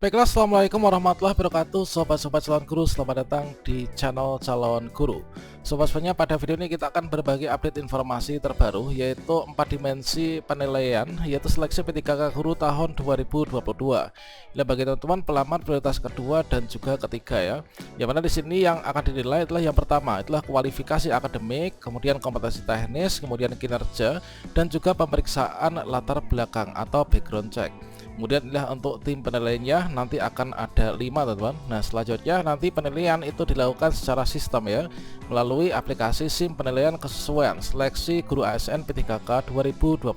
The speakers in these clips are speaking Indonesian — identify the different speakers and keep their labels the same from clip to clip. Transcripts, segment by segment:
Speaker 1: Baiklah, assalamualaikum warahmatullahi wabarakatuh. Sobat-sobat calon guru, selamat datang di channel calon guru. Sobat-sobatnya, pada video ini kita akan berbagi update informasi terbaru, yaitu 4 dimensi penilaian, yaitu seleksi P3K guru tahun 2022. Ini bagi teman-teman pelamar prioritas kedua dan juga ketiga ya. Yang mana di sini yang akan dinilai adalah yang pertama, itulah kualifikasi akademik, kemudian kompetensi teknis, kemudian kinerja, dan juga pemeriksaan latar belakang atau background check. Kemudian inilah untuk tim penilaiannya, nanti akan ada 5 teman-teman. Nah, selanjutnya nanti penilaian itu dilakukan secara sistem ya, melalui aplikasi SIM penilaian kesesuaian seleksi guru ASN P3K 2022.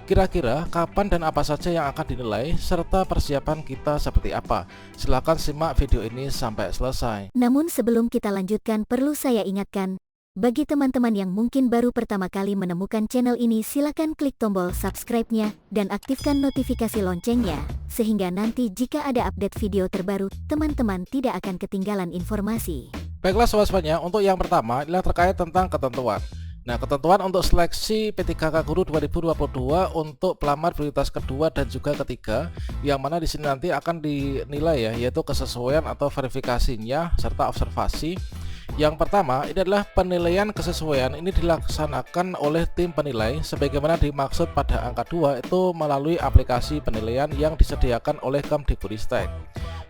Speaker 1: Kira-kira kapan dan apa saja yang akan dinilai serta persiapan kita seperti apa? Silahkan simak video ini sampai selesai.
Speaker 2: Namun sebelum kita lanjutkan, perlu saya ingatkan, bagi teman-teman yang mungkin baru pertama kali menemukan channel ini, silakan klik tombol subscribe-nya dan aktifkan notifikasi loncengnya, sehingga nanti jika ada update video terbaru, teman-teman tidak akan ketinggalan informasi.
Speaker 1: Baiklah sobat-sobatnya, untuk yang pertama adalah terkait tentang ketentuan. Nah, ketentuan untuk seleksi P3K Guru 2022 untuk pelamar prioritas kedua dan juga ketiga, yang mana di sini nanti akan dinilai ya, yaitu kesesuaian atau verifikasinya serta observasi. Yang pertama, ini adalah penilaian kesesuaian. Ini dilaksanakan oleh tim penilai sebagaimana dimaksud pada angka 2, itu melalui aplikasi penilaian yang disediakan oleh Kemdikbudristek.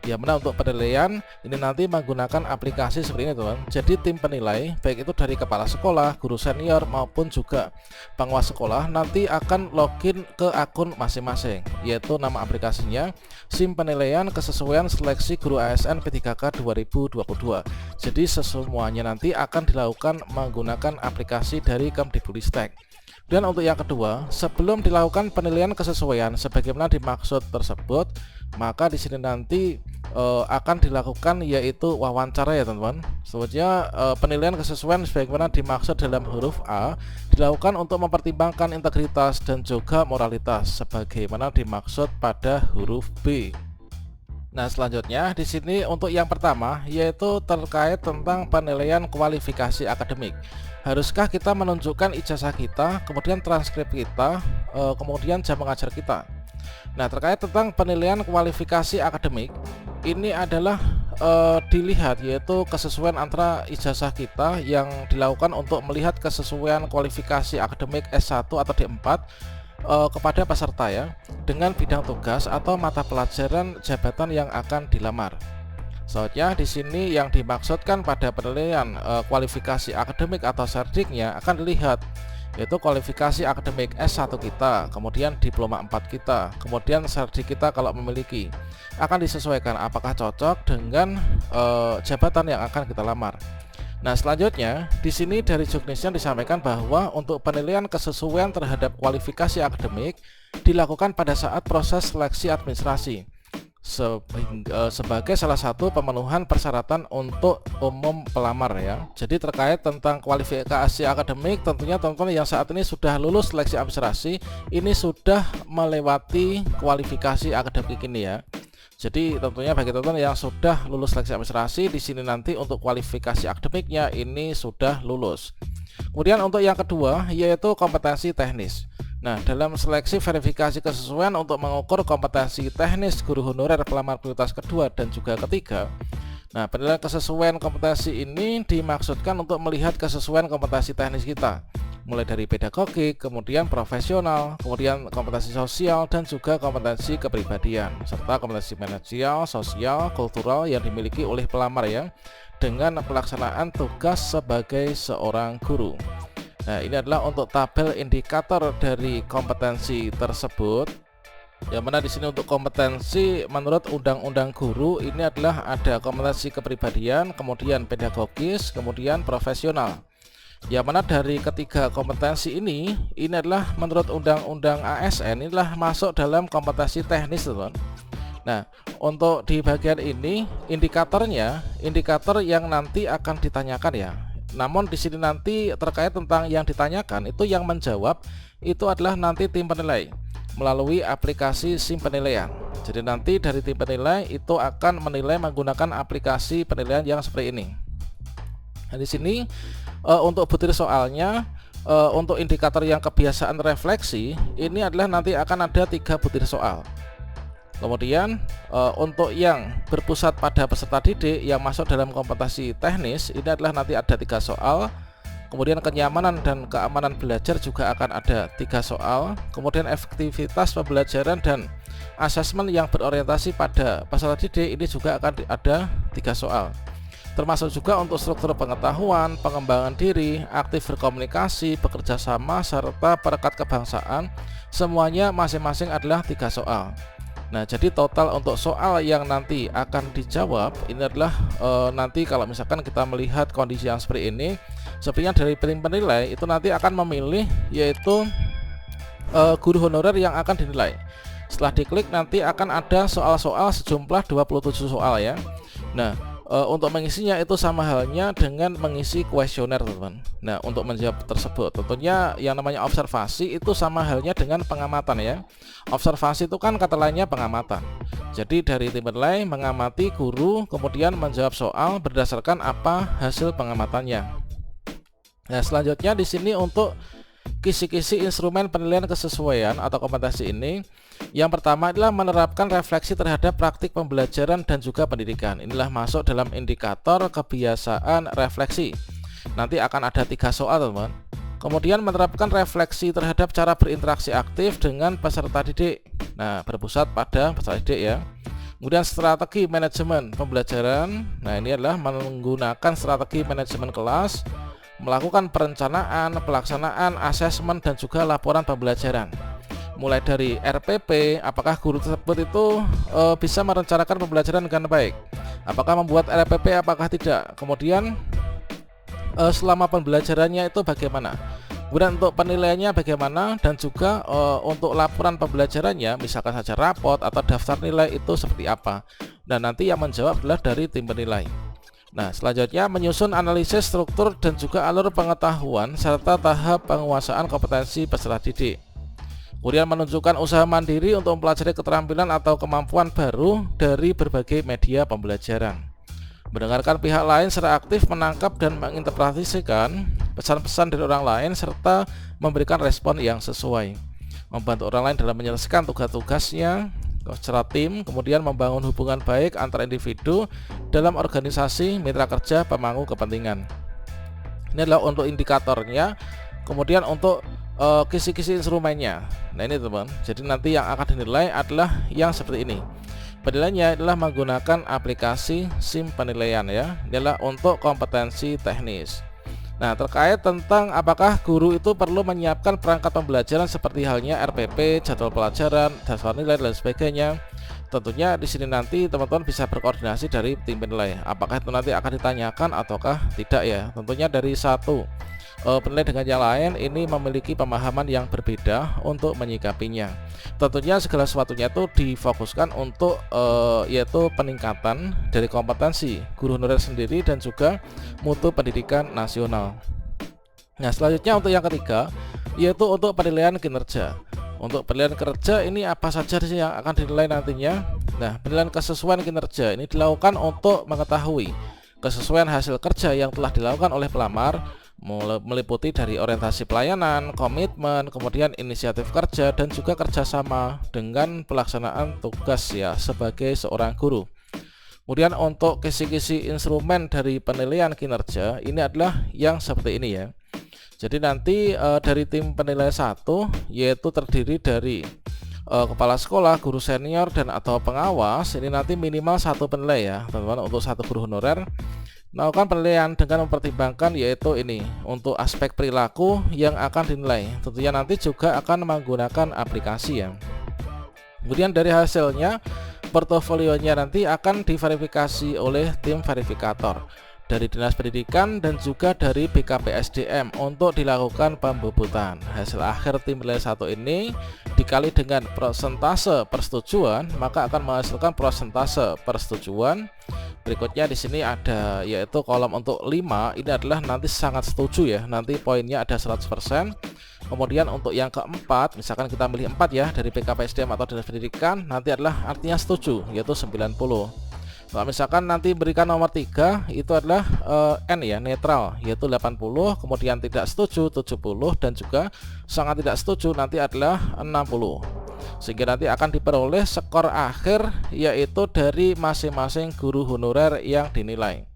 Speaker 1: Yang mana untuk penilaian ini nanti menggunakan aplikasi seperti ini teman. Jadi tim penilai baik itu dari kepala sekolah, guru senior maupun juga pengawas sekolah nanti akan login ke akun masing-masing, yaitu nama aplikasinya SIM penilaian kesesuaian seleksi guru ASN P3K 2022. Jadi semuanya nanti akan dilakukan menggunakan aplikasi dari Kemdikbudristek. Dan untuk yang kedua, sebelum dilakukan penilaian kesesuaian sebagaimana dimaksud tersebut, maka di sini nanti akan dilakukan yaitu wawancara ya teman-teman. Selanjutnya penilaian kesesuaian sebagaimana dimaksud dalam huruf A dilakukan untuk mempertimbangkan integritas dan juga moralitas sebagaimana dimaksud pada huruf B. Nah, selanjutnya di sini untuk yang pertama yaitu terkait tentang penilaian kualifikasi akademik. Haruskah kita menunjukkan ijazah kita, kemudian transkrip kita, kemudian jam mengajar kita? Nah, terkait tentang penilaian kualifikasi akademik, ini adalah dilihat yaitu kesesuaian antara ijazah kita yang dilakukan untuk melihat kesesuaian kualifikasi akademik S1 atau D4 kepada peserta ya, dengan bidang tugas atau mata pelajaran jabatan yang akan dilamar. Soalnya di sini yang dimaksudkan pada penilaian kualifikasi akademik atau serdiknya akan dilihat yaitu kualifikasi akademik S1 kita, kemudian diploma 4 kita, kemudian serdik kita kalau memiliki, akan disesuaikan apakah cocok dengan jabatan yang akan kita lamar. Nah, selanjutnya di sini dari Juknisnya disampaikan bahwa untuk penilaian kesesuaian terhadap kualifikasi akademik dilakukan pada saat proses seleksi administrasi sebagai salah satu pemenuhan persyaratan untuk umum pelamar ya. Jadi terkait tentang kualifikasi akademik, tentunya teman-teman yang saat ini sudah lulus seleksi administrasi ini sudah melewati kualifikasi akademik ini ya. Jadi tentunya bagi teman-teman yang sudah lulus seleksi administrasi, di sini nanti untuk kualifikasi akademiknya ini sudah lulus. Kemudian untuk yang kedua yaitu kompetensi teknis. Nah, dalam seleksi verifikasi kesesuaian untuk mengukur kompetensi teknis guru honorer pelamar prioritas kedua dan juga ketiga. Nah, penilaian kesesuaian kompetensi ini dimaksudkan untuk melihat kesesuaian kompetensi teknis kita, mulai dari pedagogik, kemudian profesional, kemudian kompetensi sosial dan juga kompetensi kepribadian, serta kompetensi manajerial, sosial, kultural yang dimiliki oleh pelamar ya, dengan pelaksanaan tugas sebagai seorang guru. Nah, ini adalah untuk tabel indikator dari kompetensi tersebut. Yang mana di sini untuk kompetensi menurut Undang-Undang Guru ini adalah ada kompetensi kepribadian, kemudian pedagogis, kemudian profesional. Yang mana dari ketiga kompetensi ini adalah menurut Undang-Undang ASN inilah masuk dalam kompetensi teknis, teman. Nah, untuk di bagian ini indikatornya, indikator yang nanti akan ditanyakan ya. Namun di sini nanti terkait tentang yang ditanyakan itu yang menjawab itu adalah nanti tim penilai melalui aplikasi SIM penilaian. Jadi nanti dari tim penilai itu akan menilai menggunakan aplikasi penilaian yang seperti ini. Nah, di sini untuk butir soalnya, untuk indikator yang kebiasaan refleksi ini adalah nanti akan ada 3 butir soal. Kemudian untuk yang berpusat pada peserta didik yang masuk dalam kompetensi teknis, ini adalah nanti ada 3 soal. Kemudian kenyamanan dan keamanan belajar juga akan ada 3 soal. Kemudian efektivitas pembelajaran dan asesmen yang berorientasi pada peserta didik ini juga akan ada 3 soal. Termasuk juga untuk struktur pengetahuan, pengembangan diri, aktif berkomunikasi, bekerja sama, serta perekat kebangsaan. Semuanya masing-masing adalah 3 soal. Nah, jadi total untuk soal yang nanti akan dijawab ini adalah nanti kalau misalkan kita melihat kondisi yang seperti ini, sepertinya dari tim penilai itu nanti akan memilih yaitu guru honorer yang akan dinilai. Setelah diklik nanti akan ada soal-soal sejumlah 27 soal ya. Nah, untuk mengisinya itu sama halnya dengan mengisi kuesioner, teman-teman. Nah, untuk menjawab tersebut tentunya yang namanya observasi itu sama halnya dengan pengamatan ya. Observasi itu kan kata lainnya pengamatan. Jadi dari tim penilai mengamati guru kemudian menjawab soal berdasarkan apa hasil pengamatannya. Nah, selanjutnya di sini untuk kisi-kisi instrumen penilaian kesesuaian atau kompetensi ini, yang pertama adalah menerapkan refleksi terhadap praktik pembelajaran dan juga pendidikan. Inilah masuk dalam indikator kebiasaan refleksi. Nanti akan ada 3 soal, teman-teman. Kemudian menerapkan refleksi terhadap cara berinteraksi aktif dengan peserta didik. Nah, berpusat pada peserta didik ya. Kemudian strategi manajemen pembelajaran. Nah, ini adalah menggunakan strategi manajemen kelas, melakukan perencanaan, pelaksanaan, asesmen, dan juga laporan pembelajaran. Mulai dari RPP, apakah guru tersebut itu bisa merencanakan pembelajaran dengan baik, apakah membuat RPP, apakah tidak, kemudian selama pembelajarannya itu bagaimana, kemudian untuk penilaiannya bagaimana, dan juga untuk laporan pembelajarannya, misalkan saja rapot atau daftar nilai itu seperti apa. Dan nanti yang menjawab adalah dari tim penilai. Nah, selanjutnya menyusun analisis struktur dan juga alur pengetahuan serta tahap penguasaan kompetensi peserta didik. Kemudian menunjukkan usaha mandiri untuk mempelajari keterampilan atau kemampuan baru dari berbagai media pembelajaran. Mendengarkan pihak lain secara aktif menangkap dan menginterpretasikan pesan-pesan dari orang lain serta memberikan respon yang sesuai. Membantu orang lain dalam menyelesaikan tugas-tugasnya secara tim, kemudian membangun hubungan baik antar individu dalam organisasi, mitra kerja, pemangku kepentingan. Ini adalah untuk indikatornya. Kemudian untuk kisi-kisi instrumennya. Nah, ini teman. Jadi nanti yang akan dinilai adalah yang seperti ini. Penilaiannya adalah menggunakan aplikasi SIM penilaian ya. Ini adalah untuk kompetensi teknis. Nah, terkait tentang apakah guru itu perlu menyiapkan perangkat pembelajaran seperti halnya RPP, jadwal pelajaran, daftar nilai dan sebagainya. Tentunya di sini nanti teman-teman bisa berkoordinasi dari tim penilai. Apakah itu nanti akan ditanyakan ataukah tidak ya? Tentunya dari satu penilai dengan yang lain ini memiliki pemahaman yang berbeda untuk menyikapinya. Tentunya segala sesuatunya itu difokuskan untuk yaitu peningkatan dari kompetensi guru honorer sendiri dan juga mutu pendidikan nasional. Nah, selanjutnya untuk yang ketiga yaitu untuk penilaian kinerja. Untuk penilaian kerja ini apa saja sih yang akan dinilai nantinya? Nah, penilaian kesesuaian kinerja ini dilakukan untuk mengetahui kesesuaian hasil kerja yang telah dilakukan oleh pelamar, meliputi dari orientasi pelayanan, komitmen, kemudian inisiatif kerja, dan juga kerjasama dengan pelaksanaan tugas ya sebagai seorang guru. Kemudian untuk kisi-kisi instrumen dari penilaian kinerja ini adalah yang seperti ini ya. Jadi nanti dari tim penilai 1 yaitu terdiri dari kepala sekolah, guru senior, dan atau pengawas. Ini nanti minimal 1 penilai ya teman-teman untuk 1 guru honorer. Melakukan penilaian dengan mempertimbangkan yaitu ini untuk aspek perilaku yang akan dinilai. Tentunya nanti juga akan menggunakan aplikasi ya. Kemudian dari hasilnya portofolionya nanti akan diverifikasi oleh tim verifikator dari Dinas Pendidikan dan juga dari BKPSDM untuk dilakukan pembobotan. Hasil akhir tim penilai 1 ini dikali dengan persentase persetujuan maka akan menghasilkan persentase persetujuan. Berikutnya di sini ada yaitu kolom untuk 5 ini adalah nanti sangat setuju ya, nanti poinnya ada 100%. Kemudian untuk yang keempat, misalkan kita milih 4 ya dari BKPSDM atau Dinas Pendidikan, nanti adalah artinya setuju yaitu 90. Kalau misalkan nanti berikan nomor 3 itu adalah N ya, netral yaitu 80, kemudian tidak setuju 70, dan juga sangat tidak setuju nanti adalah 60. sehingga nanti akan diperoleh skor akhir yaitu dari masing-masing guru honorer yang dinilai.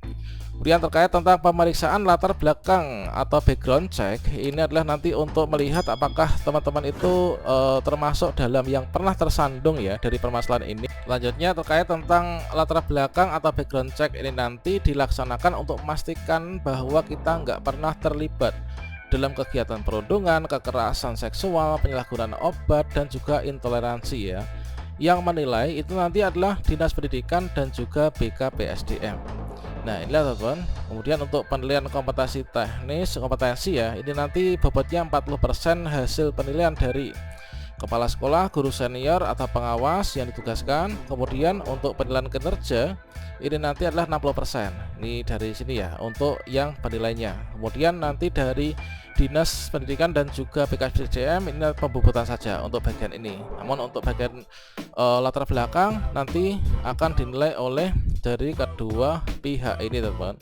Speaker 1: Kemudian terkait tentang pemeriksaan latar belakang atau background check, ini adalah nanti untuk melihat apakah teman-teman itu termasuk dalam yang pernah tersandung ya dari permasalahan ini. Selanjutnya terkait tentang latar belakang atau background check ini nanti dilaksanakan untuk memastikan bahwa kita nggak pernah terlibat dalam kegiatan perundungan, kekerasan seksual, penyalahgunaan obat, dan juga intoleransi ya. Yang menilai itu nanti adalah Dinas Pendidikan dan juga BKPSDM. Nah inilah teman-teman. Kemudian untuk penilaian kompetensi teknis kompetensi ya, ini nanti bobotnya 40% hasil penilaian dari kepala sekolah, guru senior atau pengawas yang ditugaskan. Kemudian untuk penilaian kinerja ini nanti adalah 60%. Ini dari sini ya untuk yang penilainya. Kemudian nanti dari Dinas Pendidikan dan juga BKSDM ini pembobotan saja untuk bagian ini. Namun untuk bagian latar belakang nanti akan dinilai oleh dari kedua pihak ini teman-teman.